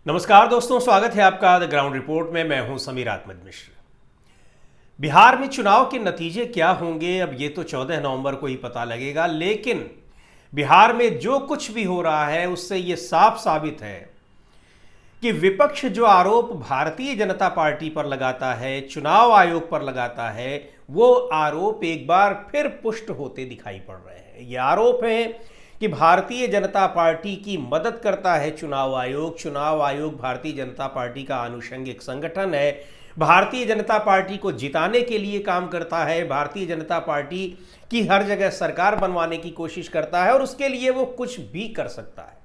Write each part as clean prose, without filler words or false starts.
नमस्कार दोस्तों, स्वागत है आपका द ग्राउंड रिपोर्ट में। मैं हूं समीर अहमद मिश्र। बिहार में चुनाव के नतीजे क्या होंगे अब ये तो 14 नवंबर को ही पता लगेगा, लेकिन बिहार में जो कुछ भी हो रहा है उससे ये साफ साबित है कि विपक्ष जो आरोप भारतीय जनता पार्टी पर लगाता है, चुनाव आयोग पर लगाता है, वो आरोप एक बार फिर पुष्ट होते दिखाई पड़ रहे हैं। ये आरोप है कि भारतीय जनता पार्टी की मदद करता है चुनाव आयोग। चुनाव आयोग भारतीय जनता पार्टी का आनुषंगिक संगठन है, भारतीय जनता पार्टी को जिताने के लिए काम करता है, भारतीय जनता पार्टी की हर जगह सरकार बनवाने की कोशिश करता है और उसके लिए वो कुछ भी कर सकता है।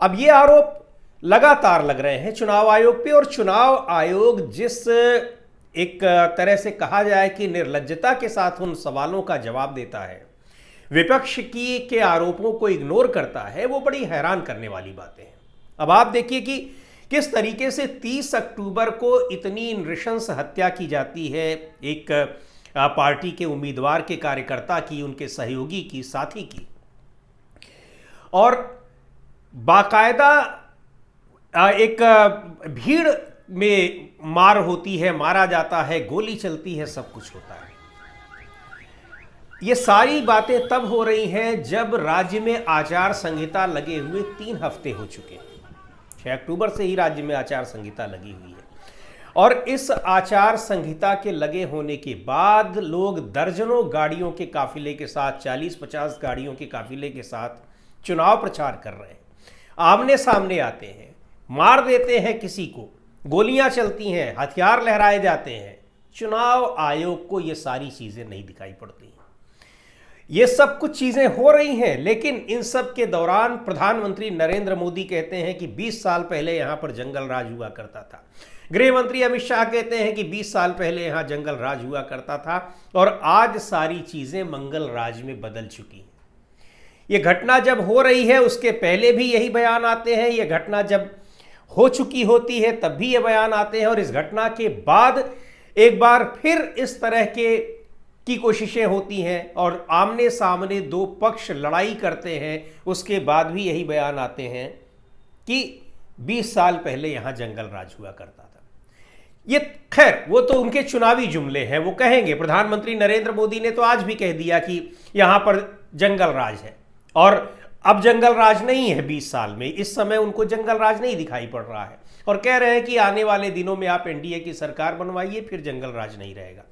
अब ये आरोप लगातार लग रहे हैं चुनाव आयोग पे, और चुनाव आयोग जिस एक तरह से कहा जाए कि निर्लज्जता के साथ उन सवालों का जवाब देता है, विपक्ष की के आरोपों को इग्नोर करता है, वो बड़ी हैरान करने वाली बातें हैं। अब आप देखिए कि किस तरीके से 30 अक्टूबर को इतनी नृशंस हत्या की जाती है एक पार्टी के उम्मीदवार के कार्यकर्ता की, उनके सहयोगी की, साथी की, और बाकायदा एक भीड़ में मार होती है, मारा जाता है, गोली चलती है, सब कुछ होता है। ये सारी बातें तब हो रही हैं जब राज्य में आचार संहिता लगे हुए 3 हफ्ते हो चुके हैं। 6 अक्टूबर से ही राज्य में आचार संहिता लगी हुई है, और इस आचार संहिता के लगे होने के बाद लोग दर्जनों गाड़ियों के काफिले के साथ, 40-50 गाड़ियों के काफिले के साथ चुनाव प्रचार कर रहे हैं, आमने सामने आते हैं, मार देते हैं किसी को, गोलियां चलती हैं, हथियार लहराए जाते हैं। चुनाव आयोग को ये सारी चीजें नहीं दिखाई पड़ती। ये सब कुछ चीजें हो रही हैं, लेकिन इन सब के दौरान प्रधानमंत्री नरेंद्र मोदी कहते हैं कि 20 साल पहले यहां पर जंगल राज हुआ करता था। गृह मंत्री अमित शाह कहते हैं कि 20 साल पहले यहां जंगल राज हुआ करता था, और आज सारी चीजें मंगल राज में बदल चुकी हैं। ये घटना जब हो रही है उसके पहले भी यही बयान आते हैं, ये घटना जब हो चुकी होती है तब भी ये बयान आते हैं, और इस घटना के बाद एक बार फिर इस तरह की कोशिशें होती हैं और आमने सामने 2 पक्ष लड़ाई करते हैं, उसके बाद भी यही बयान आते हैं कि 20 साल पहले यहां जंगल राज हुआ करता था। ये खैर वो तो उनके चुनावी जुमले हैं, वो कहेंगे। प्रधानमंत्री नरेंद्र मोदी ने तो आज भी कह दिया कि यहां पर जंगल राज है, और अब जंगल राज नहीं है। 20 साल में इस समय उनको जंगल राज नहीं दिखाई पड़ रहा है, और कह रहे हैं कि आने वाले दिनों में आप एनडीए की सरकार बनवाइए, फिर जंगल राज नहीं रहेगा।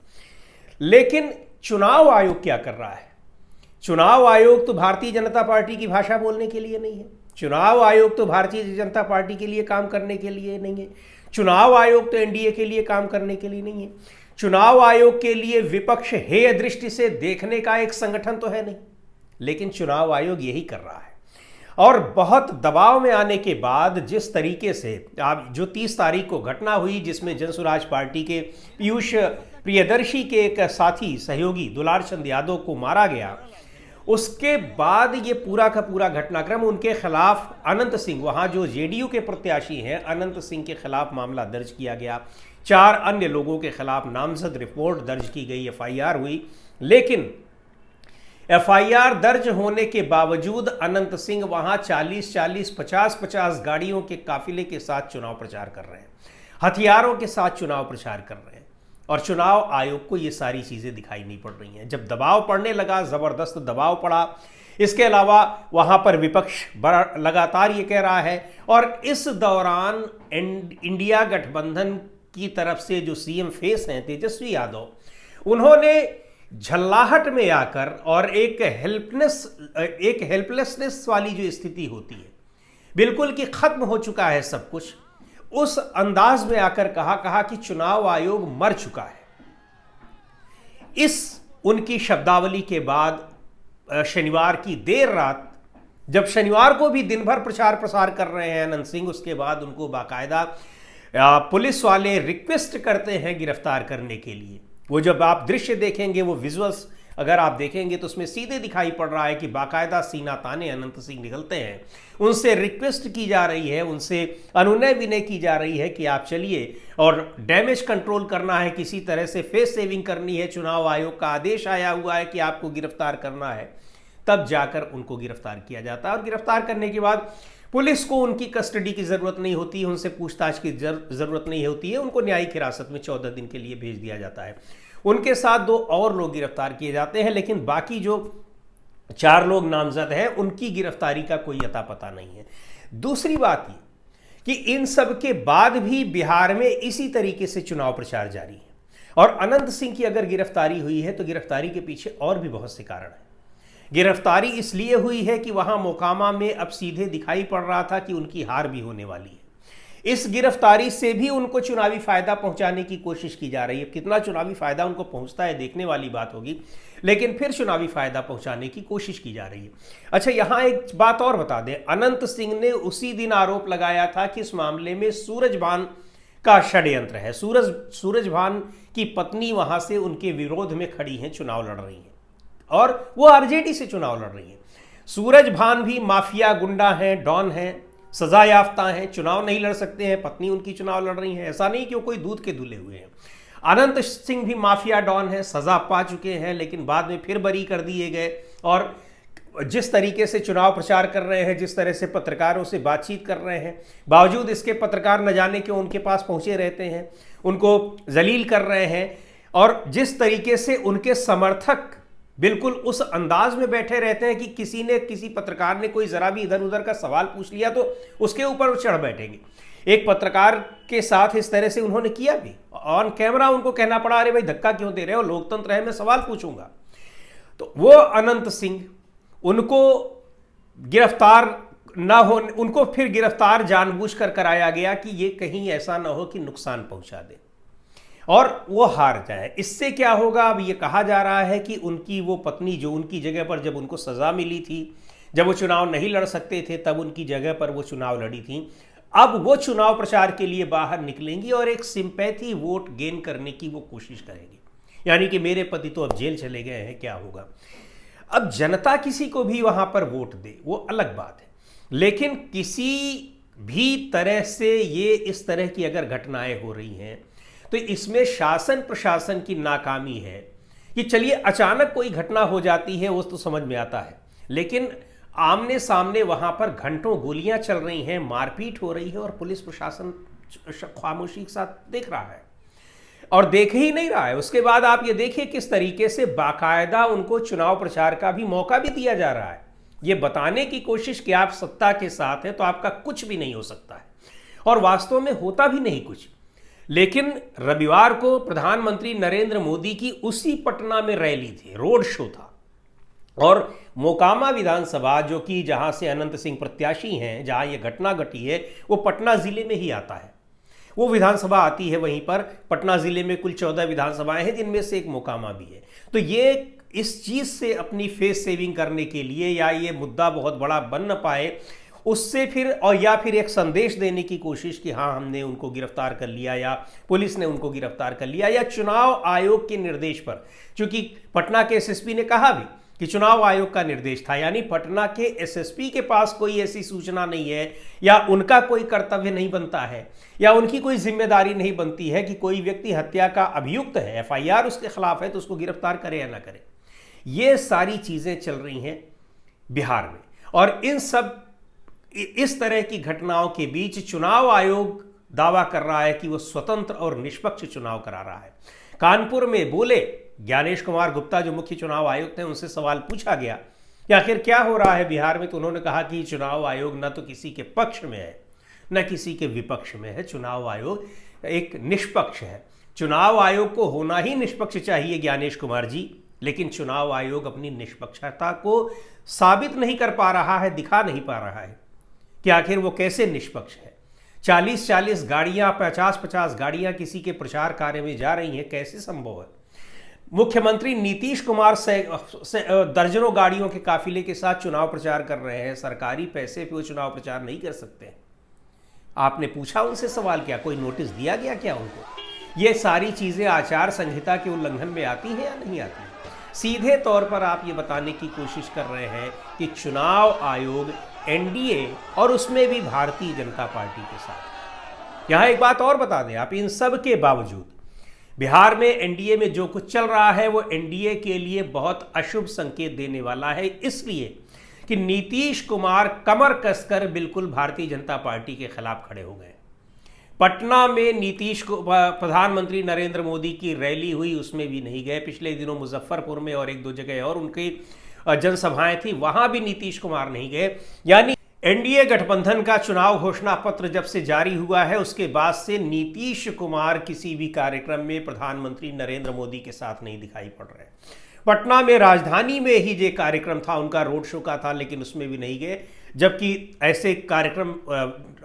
लेकिन चुनाव आयोग क्या कर रहा है? चुनाव आयोग तो भारतीय जनता पार्टी की भाषा बोलने के लिए नहीं है। चुनाव आयोग तो भारतीय जनता पार्टी के लिए काम करने के लिए नहीं है। चुनाव आयोग तो एनडीए के लिए काम करने के लिए नहीं है। चुनाव आयोग के लिए विपक्ष हेय दृष्टि से देखने का एक संगठन तो है नहीं, लेकिन चुनाव आयोग यही कर रहा है। और बहुत दबाव में आने के बाद जिस तरीके से आप जो 30 तारीख को घटना हुई, जिसमें जनसुराज पार्टी के पीयूष प्रियदर्शी के एक साथी सहयोगी दुलार चंद यादव को मारा गया, उसके बाद ये पूरा का पूरा घटनाक्रम, उनके खिलाफ अनंत सिंह, वहां जो जेडीयू के प्रत्याशी हैं, अनंत सिंह के खिलाफ मामला दर्ज किया गया। 4 अन्य लोगों के खिलाफ नामजद रिपोर्ट दर्ज की गई, एफआईआर हुई। लेकिन एफआईआर दर्ज होने के बावजूद अनंत सिंह वहां 40-40, 50-50 गाड़ियों के काफिले के साथ चुनाव प्रचार कर रहे हैं, हथियारों के साथ चुनाव प्रचार कर रहे हैं, और चुनाव आयोग को ये सारी चीजें दिखाई नहीं पड़ रही हैं। जब दबाव पड़ने लगा, जबरदस्त दबाव पड़ा, इसके अलावा वहां पर विपक्ष लगातार ये कह रहा है, और इस दौरान इंडिया गठबंधन की तरफ से जो सीएम फेस हैं तेजस्वी यादव, उन्होंने झल्लाहट में आकर और एक हेल्पलेसनेस वाली जो स्थिति होती है, बिल्कुल कि खत्म हो चुका है सब कुछ, उस अंदाज में आकर कहा कि चुनाव आयोग मर चुका है। इस उनकी शब्दावली के बाद शनिवार की देर रात, जब शनिवार को भी दिन भर प्रचार प्रसार कर रहे हैं अनंत सिंह, उसके बाद उनको बाकायदा पुलिस वाले रिक्वेस्ट करते हैं गिरफ्तार करने के लिए। वो जब आप दृश्य देखेंगे, वो विजुअल्स अगर आप देखेंगे तो उसमें सीधे दिखाई पड़ रहा है कि बाकायदा सीना ताने अनंत सिंह निकलते हैं, उनसे रिक्वेस्ट की जा रही है, उनसे अनुनय विनय की जा रही है कि आप चलिए, और डैमेज कंट्रोल करना है, किसी तरह से फेस सेविंग करनी है, चुनाव आयोग का आदेश आया हुआ है कि आपको गिरफ्तार करना है। तब जाकर उनको गिरफ्तार किया जाता है। और गिरफ्तार करने के बाद पुलिस को उनकी कस्टडी की ज़रूरत नहीं होती है, उनसे पूछताछ की ज़रूरत नहीं होती है, उनको न्यायिक हिरासत में 14 दिन के लिए भेज दिया जाता है। उनके साथ 2 और लोग गिरफ्तार किए जाते हैं, लेकिन बाकी जो 4 लोग नामजद हैं उनकी गिरफ्तारी का कोई अता पता नहीं है। दूसरी बात ये कि इन सब के बाद भी बिहार में इसी तरीके से चुनाव प्रचार जारी है, और अनंत सिंह की अगर गिरफ्तारी हुई है तो गिरफ्तारी के पीछे और भी बहुत से कारण हैं। गिरफ्तारी इसलिए हुई है कि वहां मोकामा में अब सीधे दिखाई पड़ रहा था कि उनकी हार भी होने वाली है। इस गिरफ्तारी से भी उनको चुनावी फायदा पहुंचाने की कोशिश की जा रही है। कितना चुनावी फायदा उनको पहुंचता है देखने वाली बात होगी, लेकिन फिर चुनावी फायदा पहुंचाने की कोशिश की जा रही है। अच्छा, यहां एक बात और बता दें, अनंत सिंह ने उसी दिन आरोप लगाया था कि इस मामले में सूरजभान का षड्यंत्र है। सूरजभान की पत्नी वहां से उनके विरोध में खड़ी हैं, चुनाव लड़ रही हैं, और वो आरजेडी से चुनाव लड़ रही हैं। सूरजभान भी माफिया गुंडा हैं, डॉन हैं, सजा याफ्ता हैं, चुनाव नहीं लड़ सकते हैं, पत्नी उनकी चुनाव लड़ रही हैं। ऐसा नहीं कि वो कोई दूध के धुले हुए हैं। अनंत सिंह भी माफिया डॉन है, सजा पा चुके हैं, लेकिन बाद में फिर बरी कर दिए गए। और जिस तरीके से चुनाव प्रचार कर रहे हैं, जिस तरह से पत्रकारों से बातचीत कर रहे हैं, बावजूद इसके पत्रकार न जाने क्यों उनके पास पहुंचे रहते हैं, उनको जलील कर रहे हैं, और जिस तरीके से उनके समर्थक बिल्कुल उस अंदाज में बैठे रहते हैं कि किसी पत्रकार ने कोई जरा भी इधर उधर का सवाल पूछ लिया तो उसके ऊपर वो चढ़ बैठेंगे। एक पत्रकार के साथ इस तरह से उन्होंने किया भी, ऑन कैमरा उनको कहना पड़ा, अरे भाई धक्का क्यों दे रहे हो, लोकतंत्र है, मैं सवाल पूछूंगा। तो वो अनंत सिंह, उनको गिरफ्तार ना हो, उनको फिर गिरफ्तार जानबूझकर कराया गया कि ये कहीं ऐसा ना हो कि नुकसान पहुंचा दे और वो हार जाए। इससे क्या होगा, अब ये कहा जा रहा है कि उनकी वो पत्नी जो उनकी जगह पर, जब उनको सज़ा मिली थी, जब वो चुनाव नहीं लड़ सकते थे, तब उनकी जगह पर वो चुनाव लड़ी थी, अब वो चुनाव प्रचार के लिए बाहर निकलेंगी और एक सिंपैथी वोट गेन करने की वो कोशिश करेंगी। यानी कि मेरे पति तो अब जेल चले गए हैं, क्या होगा। अब जनता किसी को भी वहाँ पर वोट दे, वो अलग बात है, लेकिन किसी भी तरह से ये इस तरह की अगर घटनाएं हो रही हैं तो इसमें शासन प्रशासन की नाकामी है। कि चलिए अचानक कोई घटना हो जाती है वो तो समझ में आता है, लेकिन आमने सामने वहां पर घंटों गोलियां चल रही हैं, मारपीट हो रही है और पुलिस प्रशासन खामोशी के साथ देख रहा है और देख ही नहीं रहा है। उसके बाद आप ये देखिए किस तरीके से बाकायदा उनको चुनाव प्रचार का भी मौका भी दिया जा रहा है, ये बताने की कोशिश कि आप सत्ता के साथ हैं तो आपका कुछ भी नहीं हो सकता है, और वास्तव में होता भी नहीं कुछ। लेकिन रविवार को प्रधानमंत्री नरेंद्र मोदी की उसी पटना में रैली थी, रोड शो था, और मोकामा विधानसभा जो कि जहां से अनंत सिंह प्रत्याशी हैं, जहां ये घटना घटी है, वो पटना जिले में ही आता है। वो विधानसभा आती है वहीं पर। पटना जिले में कुल 14 विधानसभाएं हैं, जिनमें से एक मोकामा भी है। तो ये इस चीज से अपनी फेस सेविंग करने के लिए, या ये मुद्दा बहुत बड़ा बन न पाए उससे फिर, और या फिर एक संदेश देने की कोशिश कि हाँ हमने उनको गिरफ्तार कर लिया, या पुलिस ने उनको गिरफ्तार कर लिया, या चुनाव आयोग के निर्देश पर, क्योंकि पटना के एसएसपी ने कहा भी कि चुनाव आयोग का निर्देश था, यानी पटना के एसएसपी के पास कोई ऐसी सूचना नहीं है, या उनका कोई कर्तव्य नहीं बनता है, या उनकी कोई जिम्मेदारी नहीं बनती है कि कोई व्यक्ति हत्या का अभियुक्त है, एफआईआर उसके खिलाफ है, तो उसको गिरफ्तार करे या ना करे। ये सारी चीजें चल रही हैं बिहार में, और इस तरह की घटनाओं के बीच चुनाव आयोग दावा कर रहा है कि वो स्वतंत्र और निष्पक्ष चुनाव करा रहा है। कानपुर में बोले ज्ञानेश कुमार गुप्ता, जो मुख्य चुनाव आयुक्त हैं, उनसे सवाल पूछा गया कि आखिर क्या हो रहा है बिहार में, तो उन्होंने कहा कि चुनाव आयोग न तो किसी के पक्ष में है न किसी के विपक्ष में है, चुनाव आयोग एक निष्पक्ष है। चुनाव आयोग को होना ही निष्पक्ष चाहिए ज्ञानेश कुमार जी, लेकिन चुनाव आयोग अपनी निष्पक्षता को साबित नहीं कर पा रहा है, दिखा नहीं पा रहा है कि आखिर वो कैसे निष्पक्ष है। 40-40 गाड़ियां, 50-50 गाड़ियां किसी के प्रचार कार्य में जा रही हैं, कैसे संभव है। मुख्यमंत्री नीतीश कुमार से दर्जनों गाड़ियों के काफिले के साथ चुनाव प्रचार कर रहे हैं, सरकारी पैसे पे वो चुनाव प्रचार नहीं कर सकते। आपने पूछा उनसे सवाल, क्या कोई नोटिस दिया गया क्या उनको? ये सारी चीजें आचार संहिता के उल्लंघन में आती हैं या नहीं आती? सीधे तौर पर आप ये बताने की कोशिश कर रहे हैं कि चुनाव आयोग एनडीए और उसमें भी भारतीय जनता पार्टी के साथ। यहां एक बात और बता दें आप, इन सब के बावजूद बिहार में एनडीए में जो कुछ चल रहा है वो एनडीए के लिए बहुत अशुभ संकेत देने वाला है, इसलिए कि नीतीश कुमार कमर कसकर बिल्कुल भारतीय जनता पार्टी के खिलाफ खड़े हो गए। पटना में नीतीश को प्रधानमंत्री नरेंद्र मोदी की रैली हुई, उसमें भी नहीं गए। पिछले दिनों मुजफ्फरपुर में और एक दो जगह और उनकी जनसभाएं थी, वहां भी नीतीश कुमार नहीं गए। यानी एनडीए गठबंधन का चुनाव घोषणा पत्र जब से जारी हुआ है उसके बाद से नीतीश कुमार किसी भी कार्यक्रम में प्रधानमंत्री नरेंद्र मोदी के साथ नहीं दिखाई पड़ रहे। पटना में राजधानी में ही जो कार्यक्रम था उनका रोड शो का था, लेकिन उसमें भी नहीं गए। जबकि ऐसे कार्यक्रम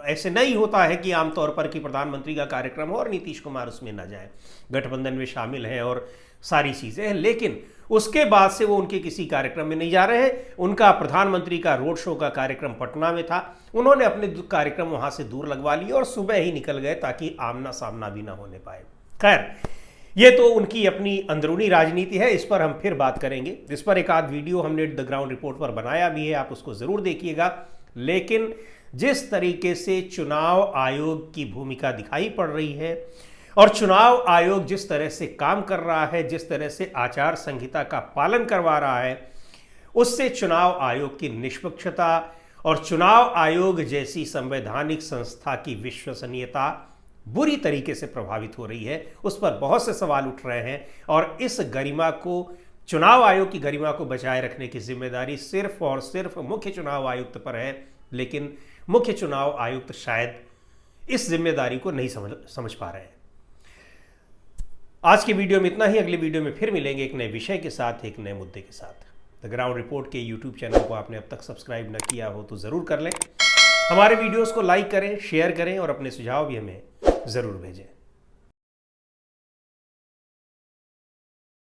ऐसे नहीं होता है कि आमतौर पर कि प्रधानमंत्री का कार्यक्रम हो और नीतीश कुमार उसमें न जाए, गठबंधन में शामिल है और सारी चीज़ें हैं, लेकिन उसके बाद से वो उनके किसी कार्यक्रम में नहीं जा रहे हैं। उनका प्रधानमंत्री का रोड शो का कार्यक्रम पटना में था, उन्होंने अपने कार्यक्रम वहाँ से दूर लगवा लिए और सुबह ही निकल गए ताकि आमना सामना भी ना होने पाए। खैर, ये तो उनकी अपनी अंदरूनी राजनीति है, इस पर हम फिर बात करेंगे। इस पर एक आध वीडियो हमने द ग्राउंड रिपोर्ट पर बनाया भी है, आप उसको ज़रूर देखिएगा। लेकिन जिस तरीके से चुनाव आयोग की भूमिका दिखाई पड़ रही है और चुनाव आयोग जिस तरह से काम कर रहा है, जिस तरह से आचार संहिता का पालन करवा रहा है, उससे चुनाव आयोग की निष्पक्षता और चुनाव आयोग जैसी संवैधानिक संस्था की विश्वसनीयता बुरी तरीके से प्रभावित हो रही है। उस पर बहुत से सवाल उठ रहे हैं और इस गरिमा को, चुनाव आयोग की गरिमा को बचाए रखने की जिम्मेदारी सिर्फ और सिर्फ मुख्य चुनाव आयुक्त पर है। लेकिन मुख्य चुनाव आयुक्त शायद इस जिम्मेदारी को नहीं समझ पा रहे हैं। आज की वीडियो में इतना ही। अगले वीडियो में फिर मिलेंगे एक नए विषय के साथ, एक नए मुद्दे के साथ। द ग्राउंड रिपोर्ट के यूट्यूब चैनल को आपने अब तक सब्सक्राइब न किया हो तो ज़रूर कर लें। हमारे वीडियोस को लाइक करें, शेयर करें और अपने सुझाव भी हमें ज़रूर भेजें।